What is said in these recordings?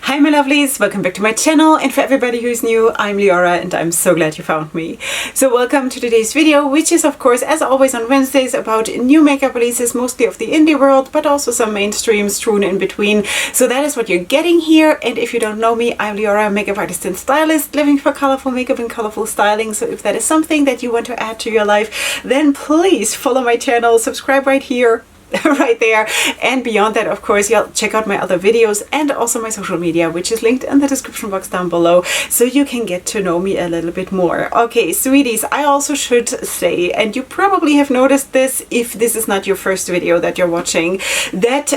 Hi my lovelies, welcome back to my channel, and for everybody who's new, I'm Leorah and I'm so glad you found me. So welcome to today's video, which is of course as always on Wednesdays about new makeup releases, mostly of the indie world, but also some mainstream strewn in between. So that is what you're getting here, and if you don't know me, I'm Leorah, makeup artist and stylist, living for colorful makeup and colorful styling. So if that is something that you want to add to your life, then please follow my channel, subscribe right here, right there, and beyond that of course you'll check out my other videos and also my social media, which is linked in the description box down below, so you can get to know me a little bit more. Okay sweeties, I also should say, and you probably have noticed this if this is not your first video that you're watching, that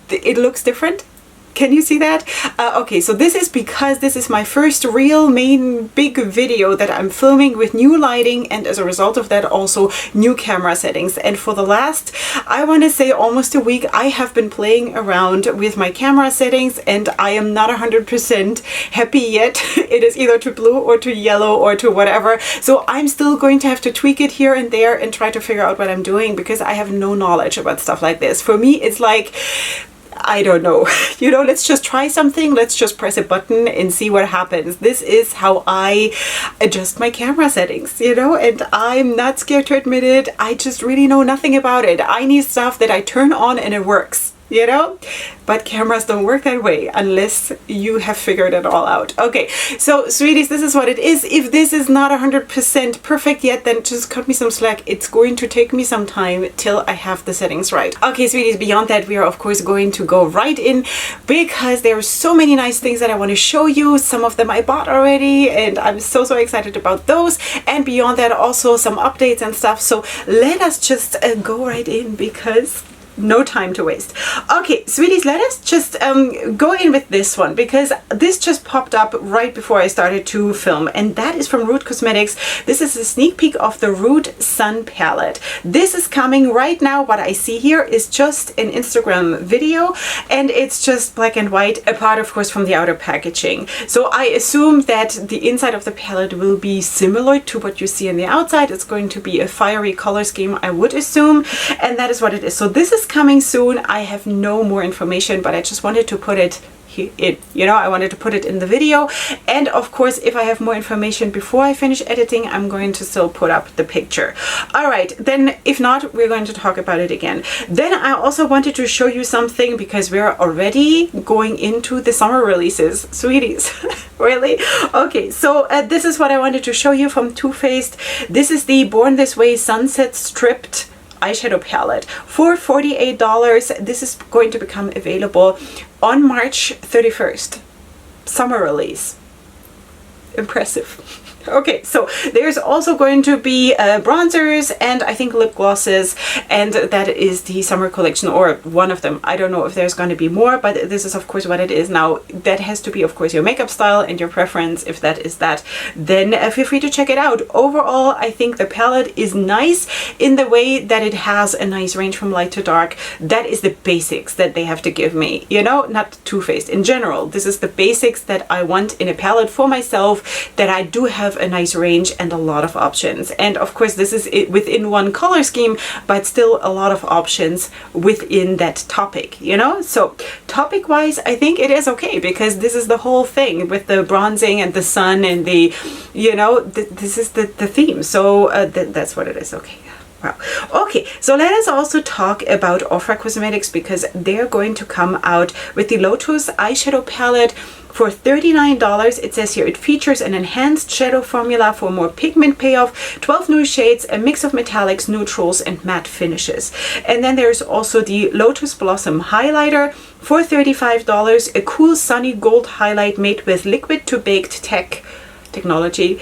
it looks different. Can you see that? Okay, so this is because this is my first real main big video that I'm filming with new lighting, and as a result of that also new camera settings. And for the last, I want to say almost a week, I have been playing around with my camera settings and I am not 100% happy yet. It is either too blue or too yellow or to whatever. So I'm still going to have to tweak it here and there and try to figure out what I'm doing, because I have no knowledge about stuff like this. For me, it's like, I don't know, you know, let's just try something, let's just press a button and see what happens. This is how I adjust my camera settings, you know, and I'm not scared to admit it. I just really know nothing about it. I need stuff that I turn on and it works, you know, but cameras don't work that way unless you have figured it all out. Okay, so sweeties, this is what it is. If this is not 100% perfect yet, then just cut me some slack. It's going to take me some time till I have the settings right. Okay sweeties, beyond that we are of course going to go right in, because there are so many nice things that I want to show you. Some of them I bought already and I'm so excited about those, and beyond that also some updates and stuff. So let us just go right in, because no time to waste. Okay sweeties, let us just go in with this one, because this just popped up right before I started to film, and that is from LEORAH Cosmetics. This is a sneak peek of the Root Sun palette. This is coming right now. What I see here is just an Instagram video, and it's just black and white, apart of course from the outer packaging. So I assume that the inside of the palette will be similar to what you see on the outside. It's going to be a fiery color scheme, I would assume, and that is what it is. So this is coming soon. I have no more information, but I just wanted to put it in, you know, I wanted to put it in the video. And of course, if I have more information before I finish editing, I'm going to still put up the picture. All right, then if not, we're going to talk about it again. Then I also wanted to show you something, because we're already going into the summer releases, sweeties. Really? Okay, so this is what I wanted to show you from Too Faced. This is the Born This Way Sunset Stripped eyeshadow palette for $48. This is going to become available on March 31st. Summer release. Impressive. Okay, so there's also going to be bronzers and I think lip glosses, and that is the summer collection, or one of them. I don't know if there's going to be more, but this is of course what it is. Now that has to be of course your makeup style and your preference. If that is that, then feel free to check it out. Overall, I think the palette is nice in the way that it has a nice range from light to dark. That is the basics that they have to give me, you know, not Too Faced in general. This is the basics that I want in a palette for myself, that I do have a nice range and a lot of options. And of course this is it within one color scheme, but still a lot of options within that topic, you know. So topic wise, I think it is okay, because this is the whole thing with the bronzing and the sun and the, you know, this is the theme. So that's what it is. Okay. Wow. Okay, so let us also talk about Ofra Cosmetics, because they're going to come out with the Lotus eyeshadow palette for $39. It says here it features an enhanced shadow formula for more pigment payoff, 12 new shades, a mix of metallics, neutrals, and matte finishes. And then there's also the Lotus Blossom highlighter for $35, a cool sunny gold highlight made with liquid to baked technology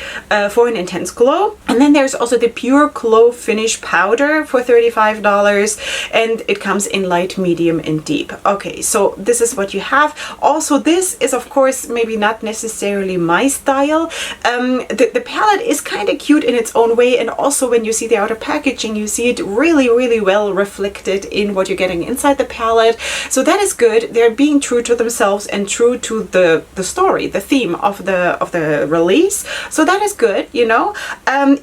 for an intense glow. And then there's also the Pure Glow Finish powder for $35, and it comes in light, medium, and deep. Okay, so this is what you have. Also, this is of course maybe not necessarily my style. The palette is kind of cute in its own way, and also when you see the outer packaging, you see it really well reflected in what you're getting inside the palette. So that is good. They're being true to themselves and true to the story, the theme of the release. release. So that is good, you know.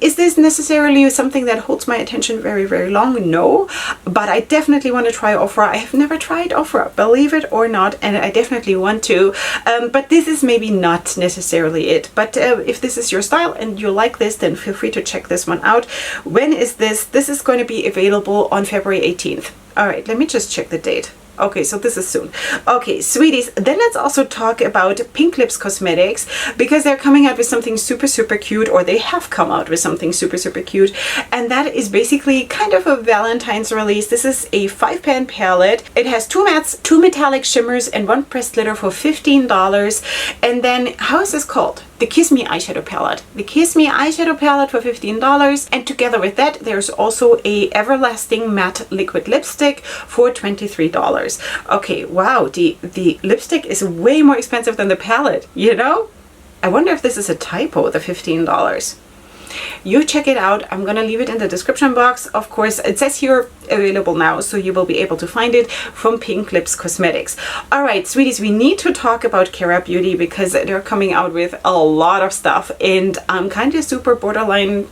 Is this necessarily something that holds my attention very, very long? No, but I definitely want to try Ofra. I have never tried Ofra, believe it or not, and I definitely want to. But this is maybe not necessarily it. But if this is your style and you like this, then feel free to check this one out. When is this? This is going to be available on February 18th. All right, let me just check the date. Okay, so this is soon. Okay, sweeties, then let's also talk about Pink Lips Cosmetics, because they're coming out with something super, super cute, or they have come out with something super, super cute, and that is basically kind of a Valentine's release. This is a 5-pan palette. It has 2 mattes, 2 metallic shimmers, and 1 pressed glitter for $15. And then, how is this called? The Kiss Me eyeshadow palette. The Kiss Me eyeshadow palette for $15, and together with that there's also a Everlasting Matte Liquid Lipstick for $23. Okay, wow, the lipstick is way more expensive than the palette, you know? I wonder if this is a typo, the $15. You check it out. I'm gonna leave it in the description box. Of course, it says here available now, so you will be able to find it from Pink Lips Cosmetics. All right, sweeties, we need to talk about Ankara Beauty because they're coming out with a lot of stuff, and I'm kind of super borderline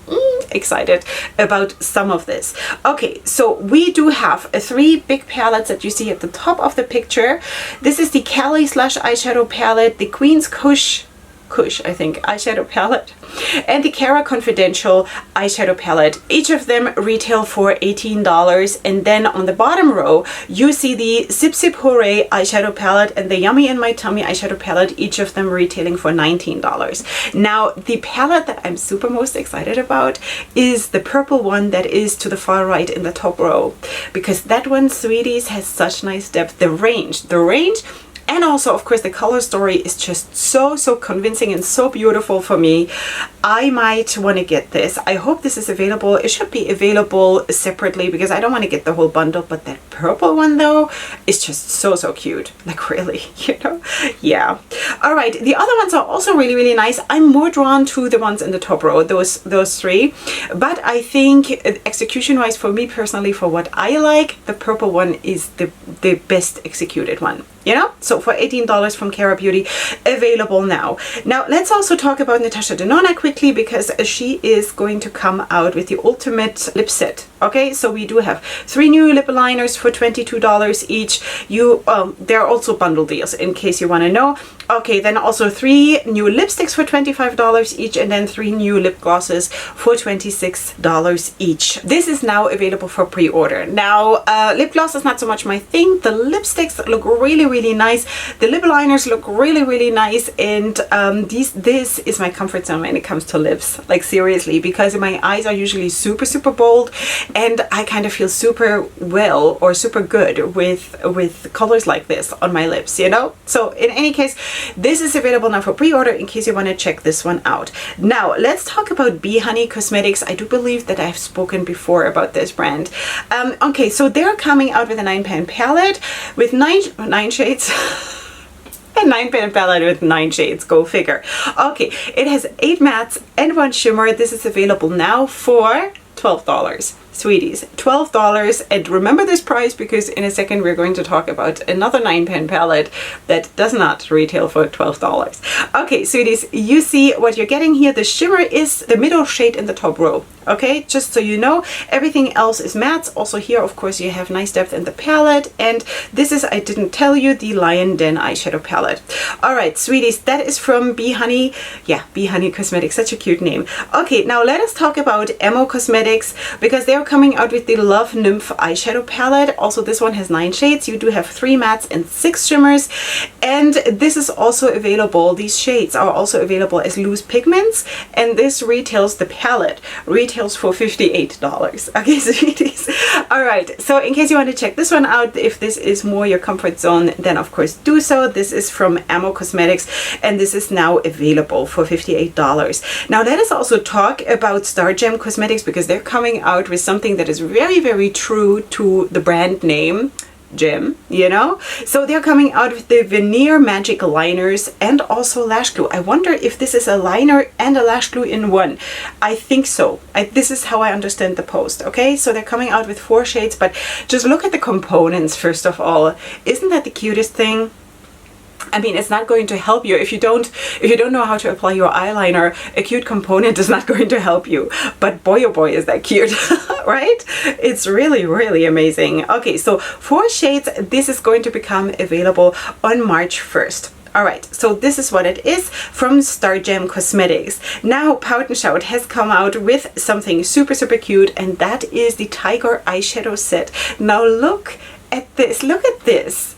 excited about some of this. Okay, so we do have 3 big palettes that you see at the top of the picture. This is the Cali Slash eyeshadow palette, the Queen's Kush, I think, eyeshadow palette, and the Cara Confidential eyeshadow palette. Each of them retail for $18. And then on the bottom row, you see the Zip Zip Hooray eyeshadow palette and the Yummy in My Tummy eyeshadow palette, each of them retailing for $19. Now, the palette that I'm super most excited about is the purple one that is to the far right in the top row, because that one, sweeties, has such nice depth. The range, and also, of course, the color story is just so convincing and so beautiful for me. I might want to get this. I hope this is available. It should be available separately because I don't want to get the whole bundle, but that purple one though is just so cute. Like, really, you know? Yeah. All right. The other ones are also really nice. I'm more drawn to the ones in the top row, those 3. But I think execution-wise, for me personally, for what I like, the purple one is the best executed one. You know, so for $18 from Ankara Beauty, available now. Now, let's also talk about Natasha Denona quickly, because she is going to come out with the ultimate lip set. Okay, so we do have 3 new lip liners for $22 each. There are also bundle deals in case you want to know. Okay, then also 3 new lipsticks for $25 each, and then 3 new lip glosses for $26 each. This is now available for pre-order. Now, lip gloss is not so much my thing. The lipsticks look really nice. The lip liners look really nice, and this is my comfort zone when it comes to lips. Like, seriously, because my eyes are usually super bold, and I kind of feel super well or super good with colors like this on my lips, you know? So in any case, this is available now for pre-order in case you want to check this one out. Now, let's talk about Yardy Cosmetics. I do believe that I've spoken before about this brand. Okay, so they're coming out with a 9-pan palette with 9 shades. A 9-pan palette with 9 shades, go figure. Okay, it has 8 mattes and 1 shimmer. This is available now for $12. Sweeties, $12. And remember this price, because in a second we're going to talk about another 9-pan palette that does not retail for $12. Okay, sweeties, you see what you're getting here. The shimmer is the middle shade in the top row. Okay, just so you know, everything else is mattes. Also here, of course, you have nice depth in the palette. And this is, I didn't tell you, the Lion Den eyeshadow palette. All right, sweeties, that is from Yardy. Yeah, Yardy Cosmetics, such a cute name. Okay, now let us talk about XNO Cosmetics, because they're coming out with the Love Nymph eyeshadow palette. Also, this one has 9 shades. You do have 3 mattes and 6 shimmers. And this is also available. These shades are also available as loose pigments. And this retails, the palette retails for $58. Okay, sweeties. All right. So in case you want to check this one out, if this is more your comfort zone, then of course do so. This is from XNO Cosmetics, and this is now available for $58. Now let us also talk about Stargem Cosmetics, because they're coming out with something that is very true to the brand name Gem, you know? So they're coming out with the Veneer Magic liners and also lash glue. I wonder if this is a liner and a lash glue in one. I think so. This is how I understand the post. Okay, so they're coming out with 4 shades, but just look at the components first of all. Isn't that the cutest thing? I mean, it's not going to help you if you don't know how to apply your eyeliner. A cute component is not going to help you, but boy oh boy is that cute. Right? It's really, really amazing. Okay, so 4 shades. This is going to become available on March 1st. Alright, so this is what it is from Stargem Cosmetics. Now Pout and Shout has come out with something super, super cute, and that is the Tiger eyeshadow set. Now look at this. Look at this.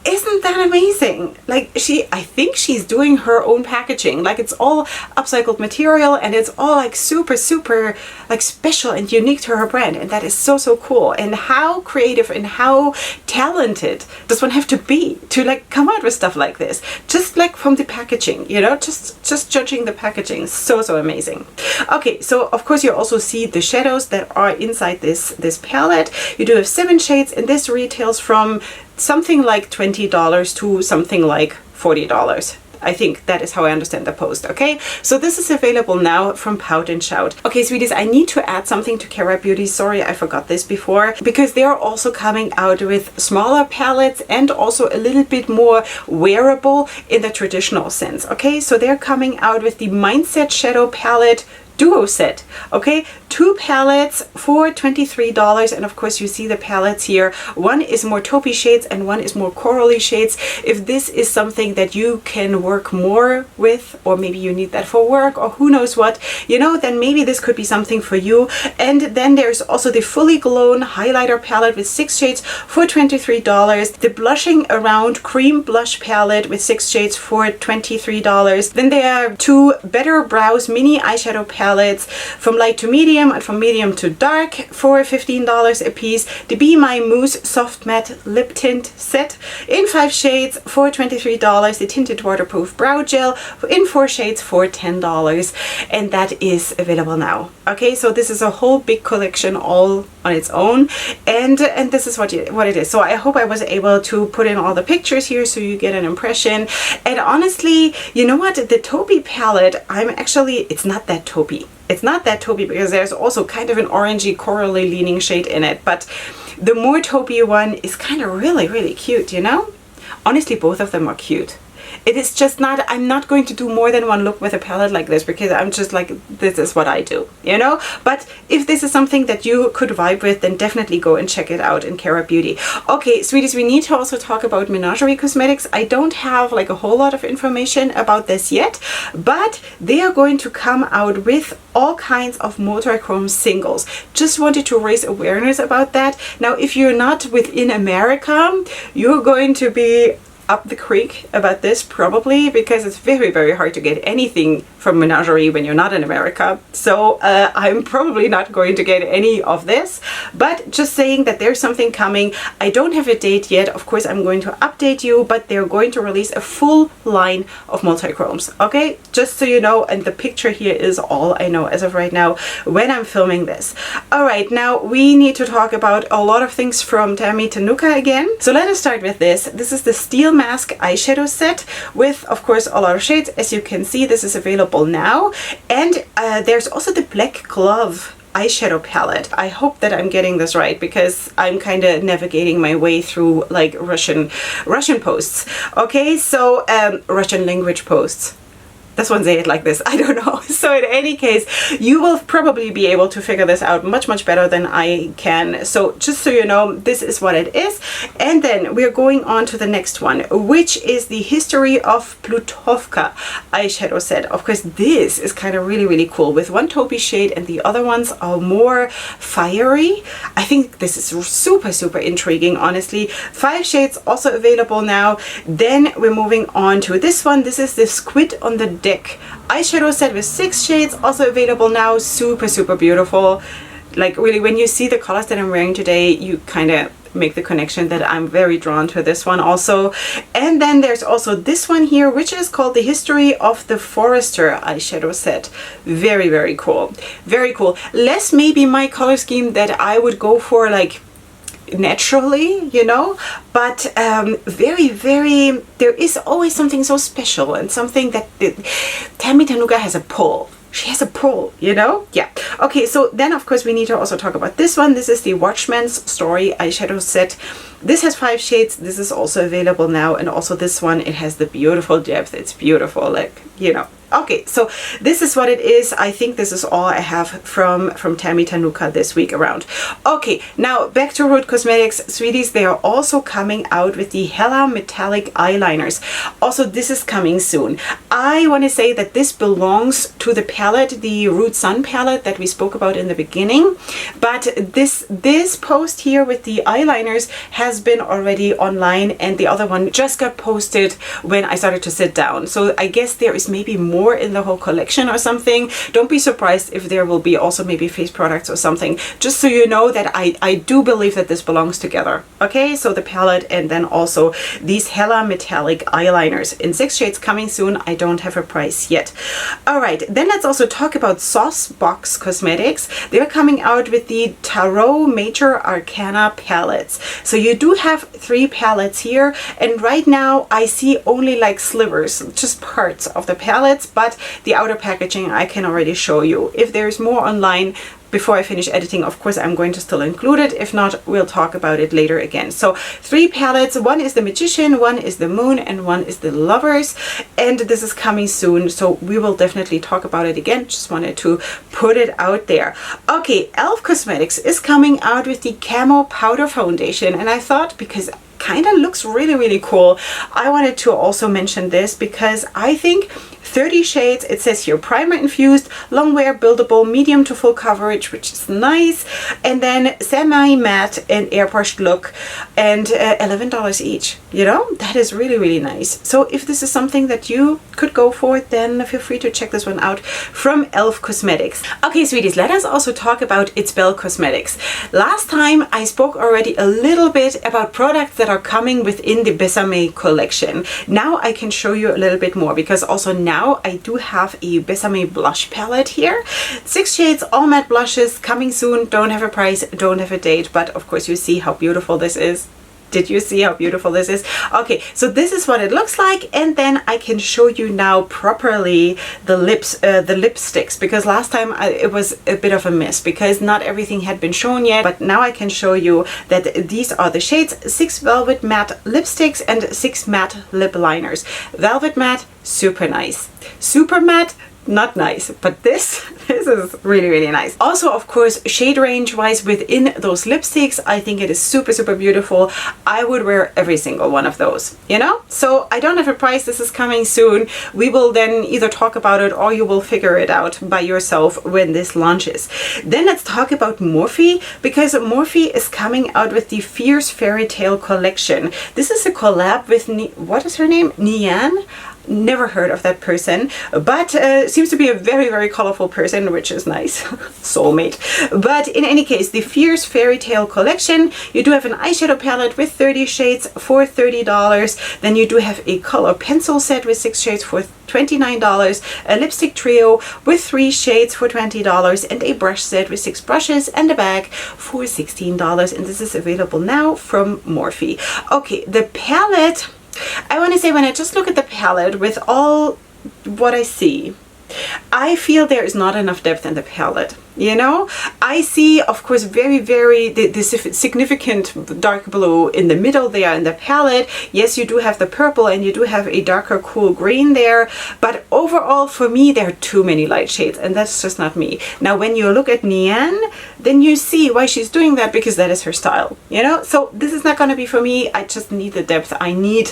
Isn't that amazing? Like, I think she's doing her own packaging. Like, it's all upcycled material, and it's all like super, super like special and unique to her brand. And that is so, so cool. And how creative and how talented does one have to be to like come out with stuff like this? Just like from the packaging, you know, just judging the packaging. So, so amazing. Okay, so of course you also see the shadows that are inside this palette. You do have 7 shades, and this retails from something like $20 to something like $40. I think that is how I understand the post. Okay, so this is available now from Pout and Shout. Okay, sweeties, I need to add something to Ankara Beauty. Sorry, I forgot this before, because they are also coming out with smaller palettes and also a little bit more wearable in the traditional sense. Okay, so they're coming out with the Mindset Shadow Palette Duo set. Okay, 2 palettes for $23, and of course you see the palettes here. One is more taupey shades and one is more corally shades. If this is something that you can work more with, or maybe you need that for work, or who knows what, you know, then maybe this could be something for you. And then there's also the Fully Glown highlighter palette with 6 shades for $23. The Blushing Around cream blush palette with 6 shades for $23. Then there are 2 Better Brows mini eyeshadow palettes from light to medium and from medium to dark for $15 a piece. The Be My Mousse Soft Matte Lip Tint set in 5 shades for $23. The Tinted Waterproof Brow Gel in 4 shades for $10. And that is available now. Okay, so this is a whole big collection all on its own, and this is what it is. So I hope I was able to put in all the pictures here so you get an impression. And honestly, you know what, the taupey palette, it's not that taupey. It's not that taupey because there's also kind of an orangey corally leaning shade in it, but the more taupey one is kind of really, really cute, you know? Honestly, both of them are cute. It is just not, I'm not going to do more than one look with a palette like this because I'm just like, this is what I do, you know? But if this is something that you could vibe with, then definitely go and check it out in Ankara Beauty. Okay, sweeties, we need to also talk about Menagerie Cosmetics. I don't have like a whole lot of information about this yet, but they are going to come out with all kinds of multi-chrome singles. Just wanted to raise awareness about that. Now, if you're not within America, you're going to be up the creek about this probably, because it's very, very hard to get anything from Menagerie when you're not in America. So I'm probably not going to get any of this, but just saying that there's something coming. I don't have a date yet. Of course, I'm going to update you, but they're going to release a full line of multi-chromes. Okay, just so you know, and the picture here is all I know as of right now when I'm filming this. All right, now we need to talk about a lot of things from Tami Tanuka again. So let us start with this. This is the Steel Mask eyeshadow set with, of course, a lot of shades. As you can see, this is available now. And there's also the Black Glove eyeshadow palette. I hope that I'm getting this right because I'm kind of navigating my way through like Russian posts. Okay, so Russian language posts. This one say it like this, I don't know. So in any case, you will probably be able to figure this out much, much better than I can. So just so you know, this is what it is. And then we're going on to the next one, which is the History of Plutovka eyeshadow set. Of course, this is kind of really, really cool with one taupey shade and the other ones are more fiery. I think this is super, super intriguing, honestly. 5 shades also available now. Then we're moving on to this one. This is the Squid on the Deck eyeshadow set with 6 shades, also available now. Super, super beautiful. Like really, when you see the colors that I'm wearing today, you kind of make the connection that I'm very drawn to this one also. And then there's also this one here, which is called the History of the Forester eyeshadow set. Very, very cool. Very cool. Less maybe my color scheme that I would go for like naturally, you know, but very, very, there is always something so special and something that Tami Tanuka has a pull. she has a pull, you know? Yeah. Okay, so then of course we need to also talk about this one. This is the Watchman's Story eyeshadow set. This has 5 shades. This is also available now. And also this one, it has the beautiful depth. It's beautiful, like, you know. Okay, so this is what it is. I think this is all I have from Tami Tanuka this week around. Okay, now back to LEORAH Cosmetics. Sweeties, they are also coming out with the Hella Metallic Eyeliners. Also, this is coming soon. I want to say that this belongs to the palette, the Root Sun palette that we spoke about in the beginning. But this post here with the eyeliners has been already online, and the other one just got posted when I started to sit down. So I guess there is maybe more in the whole collection or something. Don't be surprised if there will be also maybe face products or something, just so you know that I do believe that this belongs together. Okay, so the palette and then also these Hella Metallic Eyeliners in 6 shades coming soon. I don't have a price yet. All right, then let's also talk about Saucebox Cosmetics. They're coming out with the Tarot Major Arcana palettes. So you do have 3 palettes here, and right now I see only like slivers, just parts of the palettes, but the outer packaging I can already show you. If there's more online before I finish editing, of course I'm going to still include it. If not, we'll talk about it later again. So 3 palettes. One is the Magician, one is the Moon, and one is the Lovers. And this is coming soon, so we will definitely talk about it again. Just wanted to put it out there. Okay, e.l.f. Cosmetics is coming out with the Camo Powder Foundation, and I thought, because kind of looks really, really cool, I wanted to also mention this because I think 30 shades, it says here, primer infused, long wear, buildable, medium to full coverage, which is nice, and then semi matte and airbrushed look, and $11 each. You know, that is really, really nice. So if this is something that you could go for, then feel free to check this one out from e.l.f. Cosmetics. Okay, sweeties, let us also talk about Jybel Cosmetics. Last time I spoke already a little bit about products that are coming within the Besame collection. Now I can show you a little bit more, because also now I do have a Besame blush palette here. 6 shades, all matte blushes, coming soon. Don't have a price, don't have a date, but of course you see how beautiful this is. Did you see how beautiful this is? Okay, so this is what it looks like, and then I can show you now properly the lips, the lipsticks, because last time it was a bit of a miss because not everything had been shown yet, but now I can show you that these are the shades: 6 Velvet Matte lipsticks and 6 matte lip liners. Velvet Matte, super nice. Super matte, not nice, but this is really, really nice. Also, of course, shade range wise within those lipsticks, I think it is super, super beautiful. I would wear every single one of those, you know? So I don't have a price. This is coming soon. We will then either talk about it or you will figure it out by yourself when this launches. Then let's talk about Morphe, because Morphe is coming out with the Fierce Fairy Tale collection. This is a collab with, what is her name? Nian? Never heard of that person, but seems to be a very, very colorful person, which is nice. Soulmate. But in any case, the Fierce Fairy Tale collection, you do have an eyeshadow palette with 30 shades for $30. Then you do have a color pencil set with 6 shades for $29, a lipstick trio with 3 shades for $20, and a brush set with 6 brushes and a bag for $16. And this is available now from Morphe. Okay, the palette, I want to say, when I just look at the palette with all what I see, I feel there is not enough depth in the palette. You know, I see, of course, the significant dark blue in the middle there in the palette. Yes, you do have the purple and you do have a darker cool green there, but overall for me there are too many light shades, and that's just not me. Now when you look at Nian, then you see why she's doing that, because that is her style, you know? So this is not going to be for me. I just need the depth. I need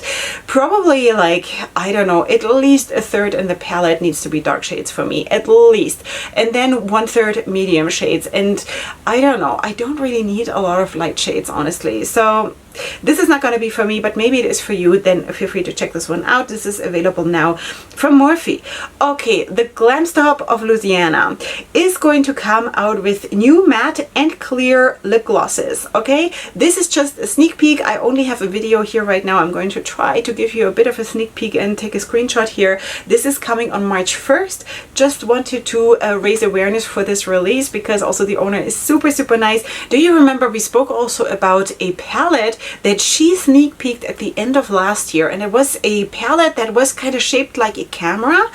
probably, like, I don't know, at least a third in the palette needs to be dark shades for me, at least, and then 1/3 medium shades. And I don't know, I don't really need a lot of light shades, honestly. So this is not going to be for me, but maybe it is for you. Then feel free to check this one out. This is available now from Morphe. Okay, the Glam Stop of Louisiana is going to come out with new matte and clear lip glosses. Okay, this is just a sneak peek. I only have a video here right now. I'm going to try to give you a bit of a sneak peek and take a screenshot here. This is coming on March 1st. Just wanted to raise awareness for this release, because also the owner is super, super nice. Do you remember we spoke also about a palette that she sneak peeked at the end of last year, and it was a palette that was kind of shaped like a camera.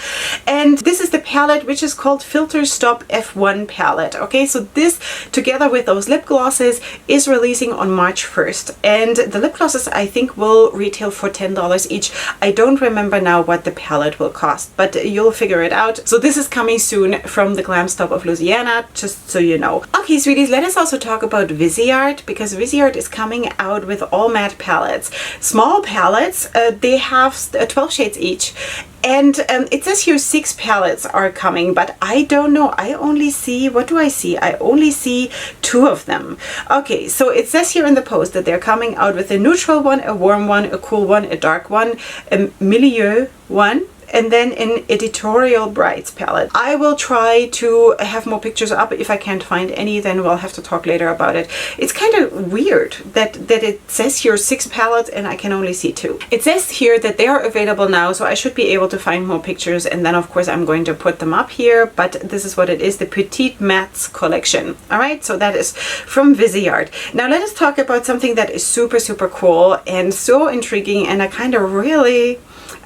And this is the palette which is called Filter Stop F1 palette. Okay, so this together with those lip glosses is releasing on March 1st, and the lip glosses I think will retail for $10 each. I don't remember now what the palette will cost, but you'll figure it out. So this is coming soon from the Glam Stop of Louisiana, just so you know. Okay, sweeties, let us also talk about Viseart, because Viseart is coming out with all matte palettes. Small palettes, they have 12 shades each. And it says here 6 palettes are coming, but I don't know. I only see, what do I see? I only see 2 of them. Okay, so it says here in the post that they're coming out with a neutral one, a warm one, a cool one, a dark one, a milieu one, and then an editorial brights palette. I will try to have more pictures up. If I can't find any, then we'll have to talk later about it. It's kind of weird that it says here 6 palettes and I can only see 2. It says here that they are available now, so I should be able to find more pictures, and then of course I'm going to put them up here, but this is what it is, the Petite Mattes collection. All right, so that is from Viseart. Now let us talk about something that is super, super cool and so intriguing, and I kind of really...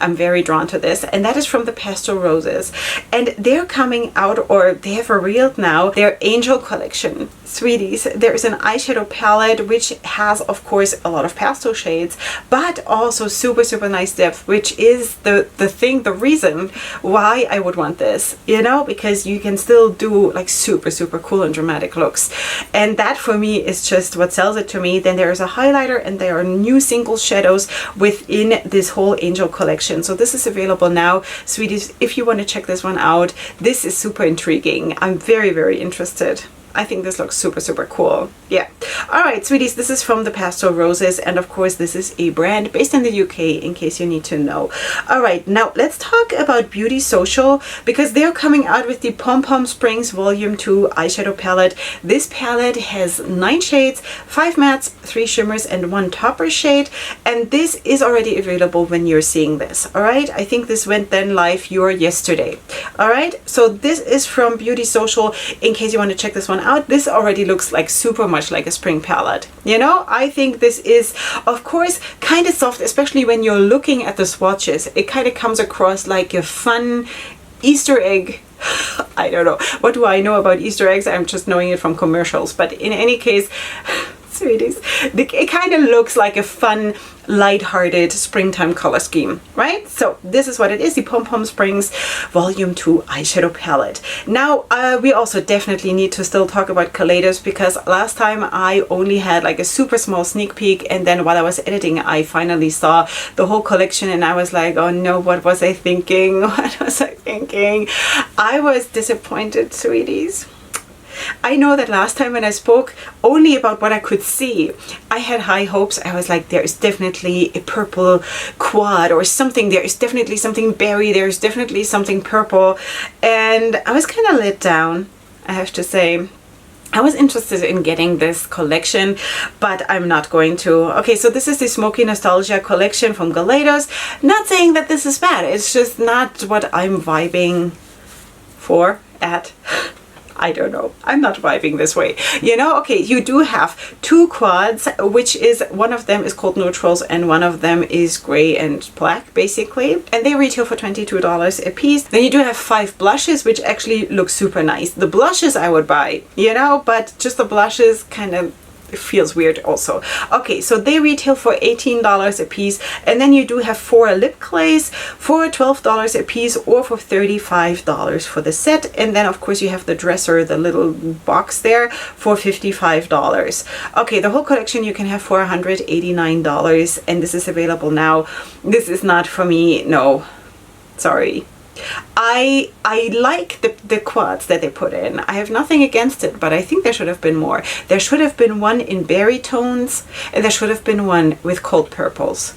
I'm very drawn to this, and that is from the Pastel Roses. And they're coming out, or they have revealed now, their Angel collection. Sweeties, there is an eyeshadow palette which has, of course, a lot of pastel shades, but also super, super nice depth, which is the reason why I would want this, you know, because you can still do like super, super cool and dramatic looks. And that for me is just what sells it to me. Then there is a highlighter, and there are new single shadows within this whole Angel collection. So this is available now, sweeties. If you want to check this one out, this is super intriguing. I'm very, very interested. I think this looks super, super cool. Yeah. All right, sweeties, this is from the Pastel Roses. And of course, this is a brand based in the UK, in case you need to know. All right, now let's talk about Beauty Social, because they're coming out with the Pom Pom Springs Volume 2 eyeshadow palette. This palette has 9 shades, 5 mattes, 3 shimmers, and 1 topper shade. And this is already available when you're seeing this. All right, I think this went then live yesterday. All right, so this is from Beauty Social, in case you want to check this one out. This already looks like super much like a spring palette. You know, I think this is, of course, kind of soft, especially when you're looking at the swatches. It kind of comes across like a fun Easter egg. I don't know. What do I know about Easter eggs? I'm just knowing it from commercials. But in any case, sweeties, it kind of looks like a fun, light-hearted springtime color scheme, right? So this is what it is, the Pom Pom Springs Volume 2 eyeshadow palette. Now, we also definitely need to still talk about Kaleidos, because last time I only had like a super small sneak peek, and then while I was editing, I finally saw the whole collection, and I was like, oh no, what was I thinking? What was I thinking? I was disappointed, sweeties. I know that last time when I spoke only about what I could see, I had high hopes. I was like, there is definitely a purple quad or something. There is definitely something berry. There is definitely something purple. And I was kind of let down, I have to say. I was interested in getting this collection, but I'm not going to. Okay, so this is the Smoky Nostalgia collection from Kaleidos. Not saying that this is bad. It's just not what I'm vibing for at. I don't know. I'm not vibing this way. You know, okay, you do have 2 quads, which is, one of them is called Neutrals and one of them is gray and black, basically. And they retail for $22 a piece. Then you do have 5 blushes, which actually look super nice. The blushes I would buy, you know, but just the blushes kind of it feels weird also. Okay, so they retail for $18 a piece, and then you do have 4 lip clays for $12 a piece, or for $35 for the set. And then of course you have the dresser, the little box there, for $55. Okay, the whole collection you can have for $189, and this is available now. This is not for me, no, sorry. I like the quads that they put in. I have nothing against it, but I think there should have been more. There should have been one in berry tones, and there should have been one with cold purples.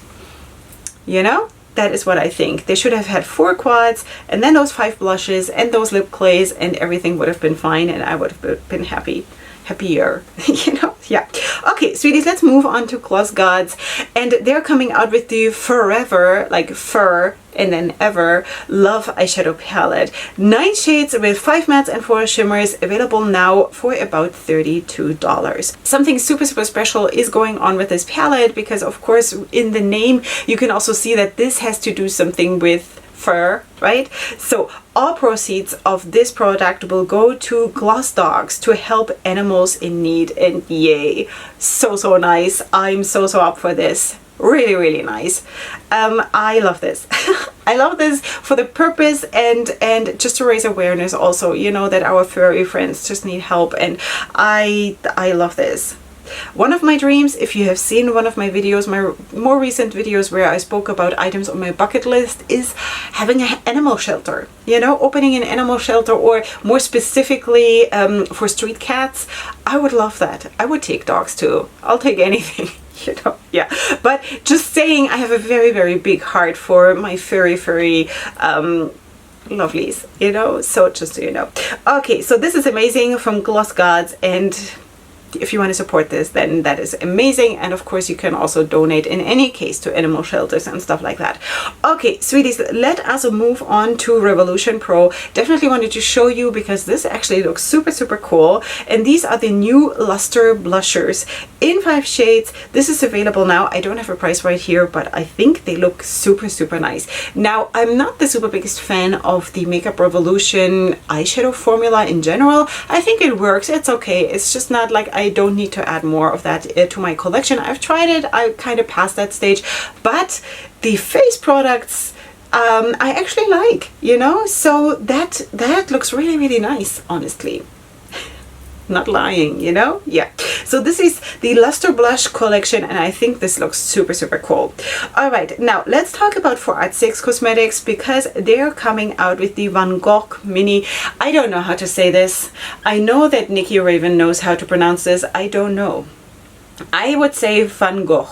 You know? That is what I think. They should have had 4 quads, and then those 5 blushes, and those lip clays, and everything would have been fine, and I would have been happy. happier, you know? Yeah. Okay, sweeties, let's move on to Gloss Gods. And they're coming out with the Forever, like fur and then ever, Love eyeshadow palette. 9 shades with 5 mattes and 4 shimmers, available now for about $32. Something super, super special is going on with this palette because, of course, in the name, you can also see that this has to do something with fur, right? So all proceeds of this product will go to Gloss Dogs to help animals in need, and yay, so, so nice. I'm so, so up for this. Really, really nice. I love this. I love this for the purpose and just to raise awareness also, you know, that our furry friends just need help, and I love this. One of my dreams, if you have seen one of my videos, my more recent videos where I spoke about items on my bucket list, is having an animal shelter, you know, opening an animal shelter, or more specifically for street cats. I would love that. I would take dogs too. I'll take anything. You know, yeah, but just saying, I have a very, very big heart for my furry lovelies, you know, so just so you know. Okay, so this is amazing from Gloss Gods, and if you want to support this, then that is amazing. And of course, you can also donate in any case to animal shelters and stuff like that. Okay, sweeties, let us move on to Revolution Pro. Definitely wanted to show you because this actually looks super, super cool. And these are the new Luster blushers in 5 shades. This is available now. I don't have a price right here, but I think they look super, super nice. Now, I'm not the super biggest fan of the Makeup Revolution eyeshadow formula in general. I think it works. It's okay. It's just not like I don't need to add more of that to my collection. I've tried it. I kind of passed that stage, but the face products I actually like, you know, so that looks really, really nice, honestly. Not lying, you know? Yeah. So this is the Luster Blush collection, and I think this looks super, super cool. All right, now let's talk about CXC Cosmetics because they're coming out with the Van Gogh Mini. I don't know how to say this. I know that Nikki Raven knows how to pronounce this. I don't know. I would say Van Gogh.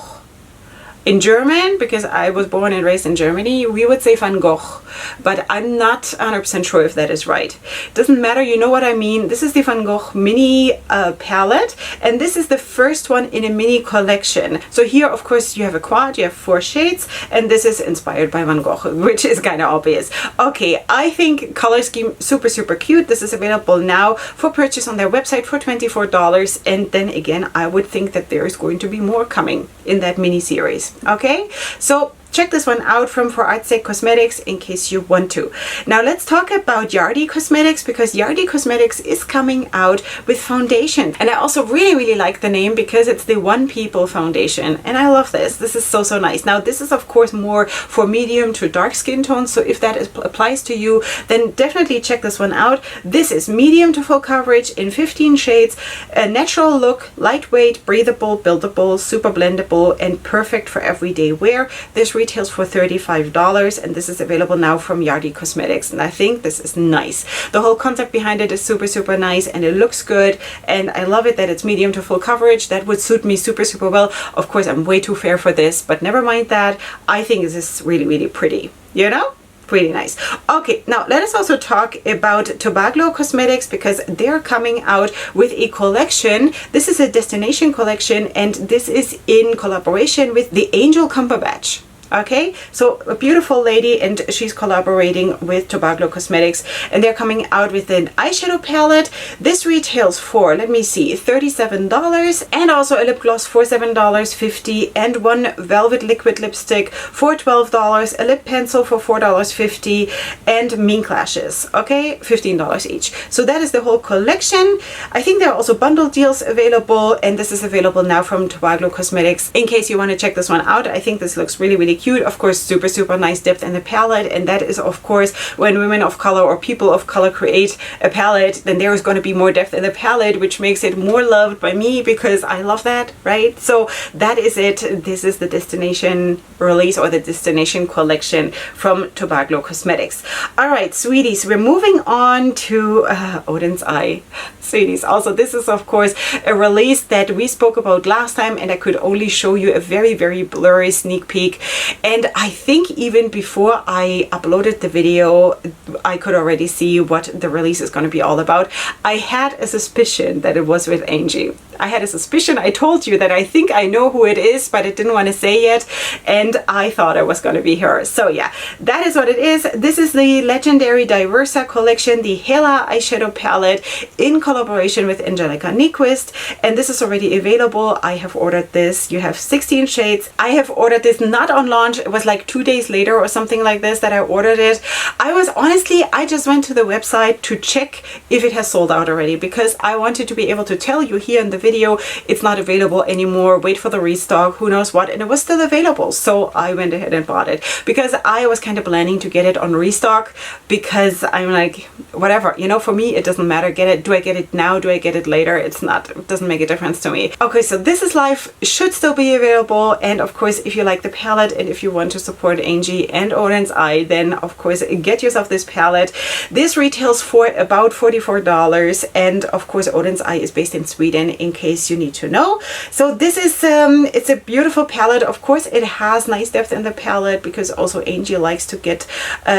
In German, because I was born and raised in Germany, we would say Van Gogh, but I'm not 100% sure if that is right. Doesn't matter, you know what I mean. This is the Van Gogh mini palette, and this is the first one in a mini collection. So here, of course, you have a quad, you have 4 shades, and this is inspired by Van Gogh, which is kind of obvious. Okay, I think color scheme super, super cute. This is available now for purchase on their website for $24, and then again, I would think that there is going to be more coming in that mini series. Okay, so check this one out from CXC Cosmetics in case you want to. Now let's talk about Yardy Cosmetics because Yardy Cosmetics is coming out with foundation. And I also really, really like the name because it's the One People foundation. And I love this. This is so, so nice. Now this is of course more for medium to dark skin tones. So if that applies to you, then definitely check this one out. This is medium to full coverage in 15 shades. A natural look, lightweight, breathable, buildable, super blendable, and perfect for everyday wear. This retails for $35, and this is available now from Yardy Cosmetics, and I think this is nice. The whole concept behind it is super, super nice, and it looks good, and I love it that it's medium to full coverage. That would suit me super, super well. Of course, I'm way too fair for this, but never mind that. I think this is really, really pretty, you know? Pretty nice. Okay, now let us also talk about Tobago Cosmetics because they're coming out with a collection. This is a destination collection, and this is in collaboration with the Angel Cumberbatch. Okay, so a beautiful lady, and she's collaborating with Tobago Cosmetics, and they're coming out with an eyeshadow palette. This retails for, let me see, $37, and also a lip gloss for $7.50, and one velvet liquid lipstick for $12, a lip pencil for $4.50, and mink lashes, okay, $15 each. So that is the whole collection. I think there are also bundle deals available, and this is available now from Tobago Cosmetics in case you want to check this one out. I think this looks really, really cute. Of course, super, super nice depth in the palette, and that is of course when women of color or people of color create a palette, then there is going to be more depth in the palette, which makes it more loved by me because I love that, right? So that is it. This is the destination release or the destination collection from Tobago Cosmetics. All right, sweeties, we're moving on to Odin's Eye. Sweeties, also this is of course a release that we spoke about last time, and I could only show you a very, very blurry sneak peek. And I think even before I uploaded the video, I could already see what the release is going to be all about. I had a suspicion that it was with Angie. I had a suspicion. I told you that I think I know who it is, but I didn't want to say yet, and I thought it was going to be her. So yeah, that is what it is. This is the legendary Diversa collection, the Hela eyeshadow palette in collaboration with Angelica Nyquist, and this is already available. I have ordered this. You have 16 shades. I have ordered this not on launch. It was like 2 days later or something like this that I ordered it. I just went to the website to check if it has sold out already, because I wanted to be able to tell you here in the video it's not available anymore, wait for the restock, who knows what, and it was still available. So I went ahead and bought it because I was kind of planning to get it on restock, because I'm like, whatever, you know, for me it doesn't matter. Get it, do I get it now, do I get it later? It doesn't make a difference to me. Okay, so This Is Life should still be available, and of course if you like the palette and if you want to support Angie and Odin's Eye, then of course get yourself this palette. This retails for about $44, and of course Odin's Eye is based in Sweden, in case you need to know. So this is it's a beautiful palette. Of course it has nice depth in the palette, because also Angie likes to get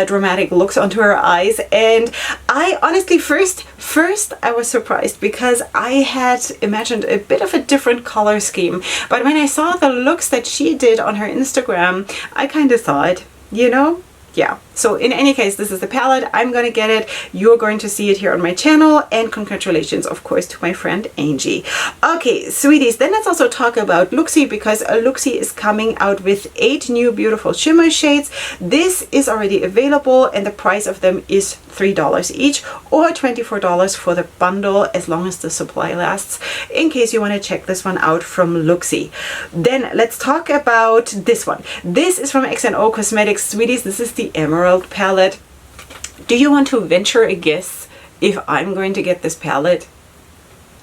dramatic looks onto her eyes. And I honestly first I was surprised, because I had imagined a bit of a different color scheme, but when I saw the looks that she did on her Instagram, I kind of thought, you know, yeah. So in any case, this is the palette. I'm going to get it. You're going to see it here on my channel. And congratulations, of course, to my friend Angie. Okay, sweeties, then let's also talk about Luxie, because Luxie is coming out with 8 new beautiful shimmer shades. This is already available, and the price of them is $3 each, or $24 for the bundle, as long as the supply lasts, in case you want to check this one out from Luxie. Then let's talk about this one. This is from XNO Cosmetics, sweeties. This is the Emerald palette. Do you want to venture a guess if I'm going to get this palette?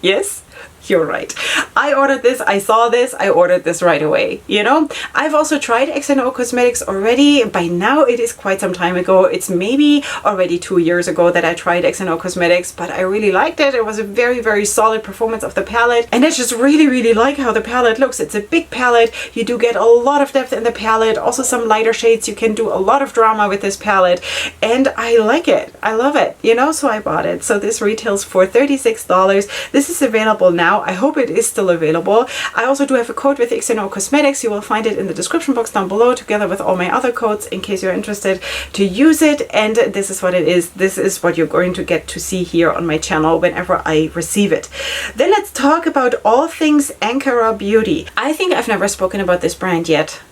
Yes? You're right. I ordered this, I saw this, I ordered this right away, you know? I've also tried XNO Cosmetics already. By now it is quite some time ago. It's maybe already 2 years ago that I tried XNO Cosmetics, but I really liked it. It was a very, very solid performance of the palette, and I just really, really like how the palette looks. It's a big palette. You do get a lot of depth in the palette, also some lighter shades. You can do a lot of drama with this palette, and I like it. I love it, you know? So I bought it. So this retails for $36. This is available now. I hope it is still available. I also do have a code with XNO Cosmetics. You will find it in the description box down below, together with all my other codes, in case you're interested to use it. And this is what it is. This is what you're going to get to see here on my channel whenever I receive it. Then let's talk about all things Ankara Beauty. I think I've never spoken about this brand yet.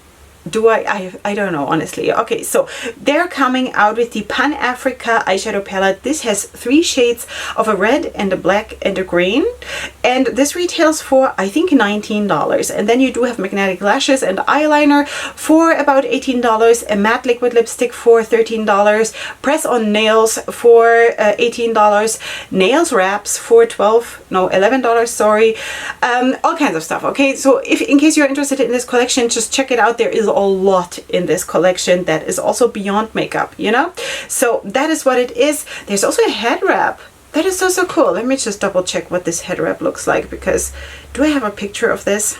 Do I don't know, honestly. Okay, so they're coming out with the Pan Africa eyeshadow palette. This has 3 shades of a red and a black and a green, and this retails for, I think, $19. And then you do have magnetic lashes and eyeliner for about $18, a matte liquid lipstick for $13, press on nails for $18, nails wraps for $11, sorry. All kinds of stuff. Okay, so if in case you're interested in this collection, just check it out. There is a lot in this collection that is also beyond makeup, you know? So that is what it is. There's also a head wrap. That is so cool. Let me just double check what this head wrap looks like, because do I have a picture of this?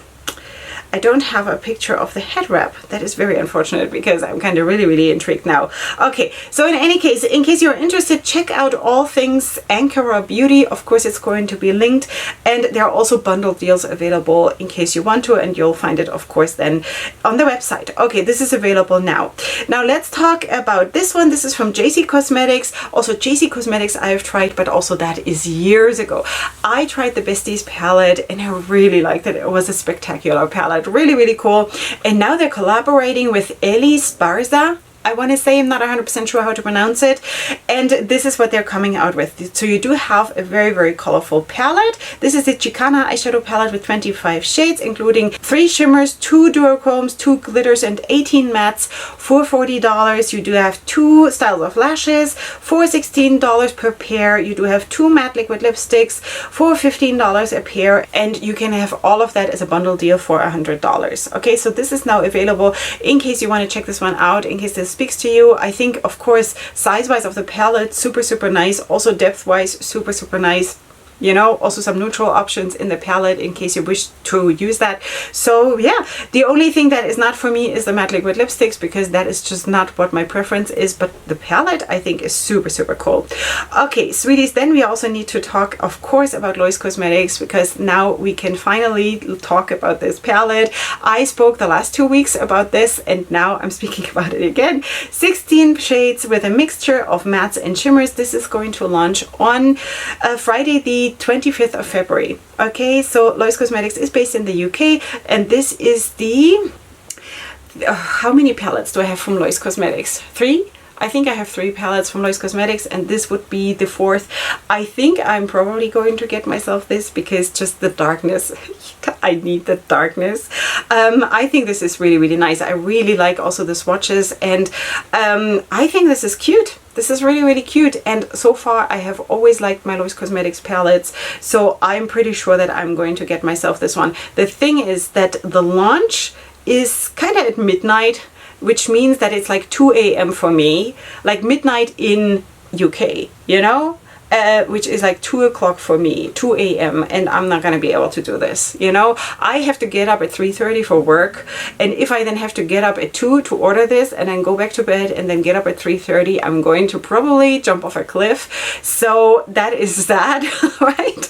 I don't have a picture of the head wrap. That is very unfortunate, because I'm kind of really intrigued now. Okay, so in any case, in case you're interested, check out all things Ankara Beauty. Of course, it's going to be linked, and there are also bundle deals available in case you want to, and you'll find it, of course, then on the website. Okay, this is available now. Now let's talk about this one. This is from XC Cosmetics. Also, XC Cosmetics I have tried, but also that is years ago. I tried the Besties palette, and I really liked it. It was a spectacular palette. Really cool. And now they're collaborating with Elis Barza, I want to say. I'm not 100% sure how to pronounce it. And this is what they're coming out with. So you do have a very colorful palette. This is the Chicana eyeshadow palette with 25 shades, including 3 shimmers, 2 duochromes, 2 glitters, and 18 mattes for $40. You do have 2 styles of lashes for $16 per pair. You do have 2 matte liquid lipsticks for $15 a pair, and you can have all of that as a bundle deal for $100. Okay, so this is now available in case you want to check this one out, in case this speaks to you. I think, of course, size-wise of the palette, super nice. Also depth-wise, super nice. you know, also some neutral options in the palette in case you wish to use that. So yeah, the only thing that is not for me is the matte liquid lipsticks, because that is just not what my preference is, but the palette I think is super, super cool. Okay, sweeties, then we also need to talk, of course, about Lois Cosmetics, because now we can finally talk about this palette. I spoke the last 2 weeks about this, and now I'm speaking about it again. 16 shades with a mixture of mattes and shimmers. This is going to launch on Friday the 25th of February. Okay, so Lois Cosmetics is based in the UK, and this is the how many palettes do I have from Lois Cosmetics? 3? I think I have 3 palettes from Lois Cosmetics, and this would be the 4th. I think I'm probably going to get myself this because just the darkness, I need the darkness. I think this is really, really nice. I really like also the swatches, and I think this is cute. This is really, really cute, and so far I have always liked my Lois Cosmetics palettes, so I'm pretty sure that I'm going to get myself this one. The thing is that the launch is kind of at midnight, which means that it's like 2 a.m. for me, like midnight in UK, you know? Which is like 2 o'clock for me, 2 a.m. and I'm not gonna be able to do this, you know? I have to get up at 3:30 for work, and if I then have to get up at 2 to order this and then go back to bed and then get up at 3:30, I'm going to probably jump off a cliff. So that is that, right?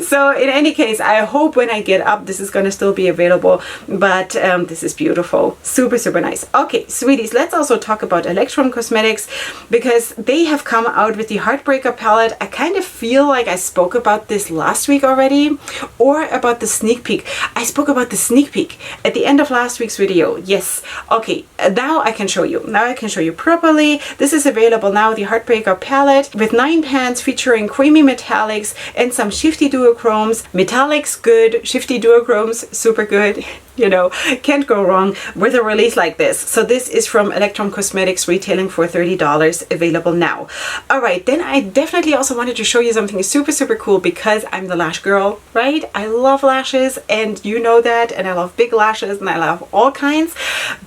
So in any case, I hope when I get up this is gonna still be available, but this is beautiful, super, super nice. Okay, sweeties, let's also talk about Electron Cosmetics, because they have come out with the Heartbreaker palette. I kind of feel like I spoke about this last week already, or about the sneak peek. I spoke about the sneak peek at the end of last week's video. Yes. Okay, now I can show you. Now I can show you properly. This is available now, the Heartbreaker palette with 9 pans featuring creamy metallics and some shifty duochromes. Metallics, good. Shifty duochromes, super good. You know, can't go wrong with a release like this. So this is from Electron Cosmetics, retailing for $30, available now. All right, then I definitely also wanted to show you something super, super cool, because I'm the lash girl, right? I love lashes, and you know that, and I love big lashes, and I love all kinds.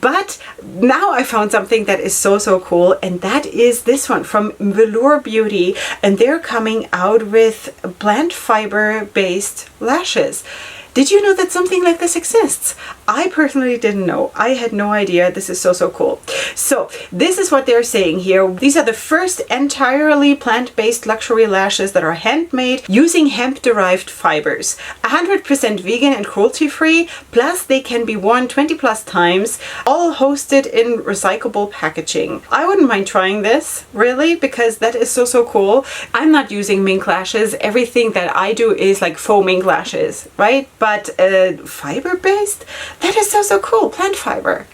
But now I found something that is so, so cool, and that is this one from Velour Beauty, and they're coming out with plant fiber based lashes. Did you know that something like this exists? I personally didn't know. I had no idea. This is so, so cool. So this is what they're saying here. These are the first entirely plant-based luxury lashes that are handmade using hemp-derived fibers. 100% vegan and cruelty-free, plus they can be worn 20+ times, all hosted in recyclable packaging. I wouldn't mind trying this, really, because that is so, so cool. I'm not using mink lashes. Everything that I do is like faux mink lashes, right? But fiber-based? That is so, so cool. Plant fiber.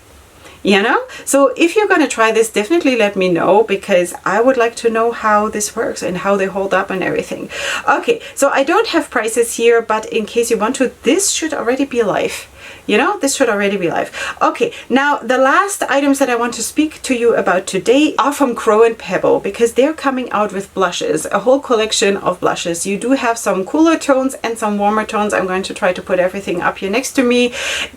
You know? So if you're going to try this, definitely let me know, because I would like to know how this works and how they hold up and everything. Okay, so I don't have prices here, but in case you want to, this should already be live. You know, this should already be live. Okay, now the last items that I want to speak to you about today are from Crow and Pebble, because they're coming out with blushes, a whole collection of blushes. You do have some cooler tones and some warmer tones. I'm going to try to put everything up here next to me,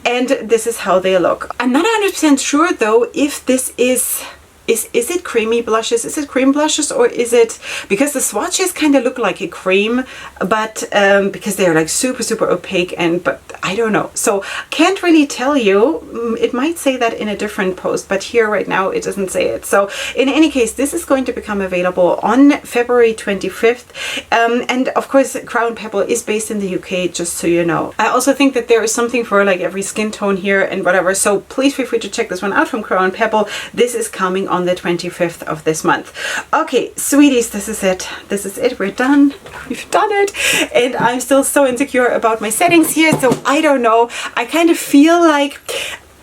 and this is how they look. I'm not 100% sure though if this is it creamy blushes? Is it cream blushes, or is it, because the swatches kind of look like a cream, but because they're like super, super opaque, and but I don't know. So can't really tell you. It might say that in a different post, but here right now it doesn't say it. So in any case, this is going to become available on February 25th. And of course, Crown Pebble is based in the UK, just so you know. I also think that there is something for like every skin tone here and whatever. So please feel free to check this one out from Crown Pebble. This is coming on the 25th of this month. Okay, sweeties, this is it. This is it. We're done. We've done it. And I'm still so insecure about my settings here, so I don't know. I kind of feel like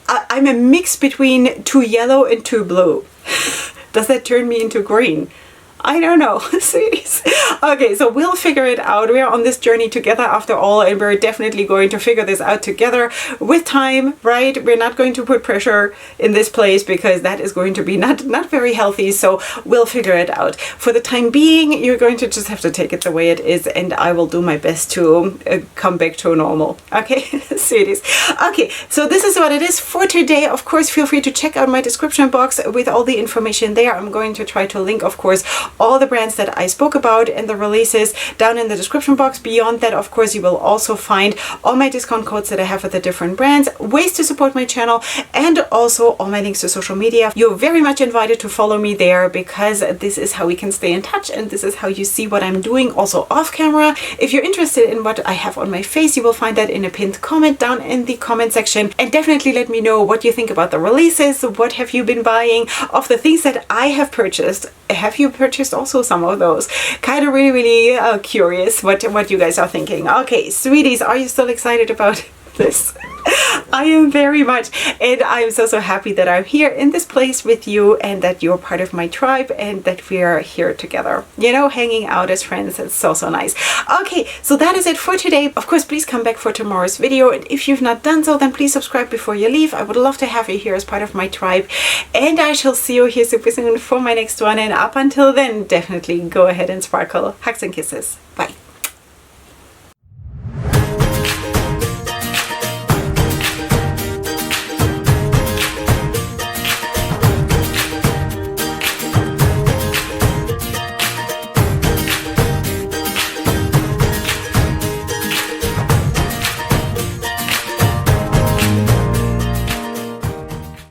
I'm a mix between too yellow and too blue. Does that turn me into green? I don't know, sweeties. Okay, so we'll figure it out. We're on this journey together after all, and we're definitely going to figure this out together with time, right? We're not going to put pressure in this place, because that is going to be not very healthy. So we'll figure it out. For the time being, you're going to just have to take it the way it is, and I will do my best to come back to normal. Okay, sweeties. Okay, so this is what it is for today. Of course, feel free to check out my description box with all the information there. I'm going to try to link, of course, all the brands that I spoke about and the releases down in the description box. Beyond that, of course, you will also find all my discount codes that I have with the different brands, ways to support my channel, and also all my links to social media. You're very much invited to follow me there, because this is how we can stay in touch and this is how you see what I'm doing also off camera. If you're interested in what I have on my face, you will find that in a pinned comment down in the comment section. And definitely let me know what you think about the releases. What have you been buying of the things that I have purchased? Have you purchased also some of those? Kind of really curious what you guys are thinking. Okay, sweeties, are you still excited about this? I am very much, and I'm so happy that I'm here in this place with you and that you're part of my tribe and that we are here together, you know, hanging out as friends. It's so nice. Okay, so that is it for today. Of course, please come back for tomorrow's video, and if you've not done so, then please subscribe before you leave. I would love to have you here as part of my tribe, and I shall see you here super soon for my next one. And up until then, definitely go ahead and sparkle. Hugs and kisses. Bye.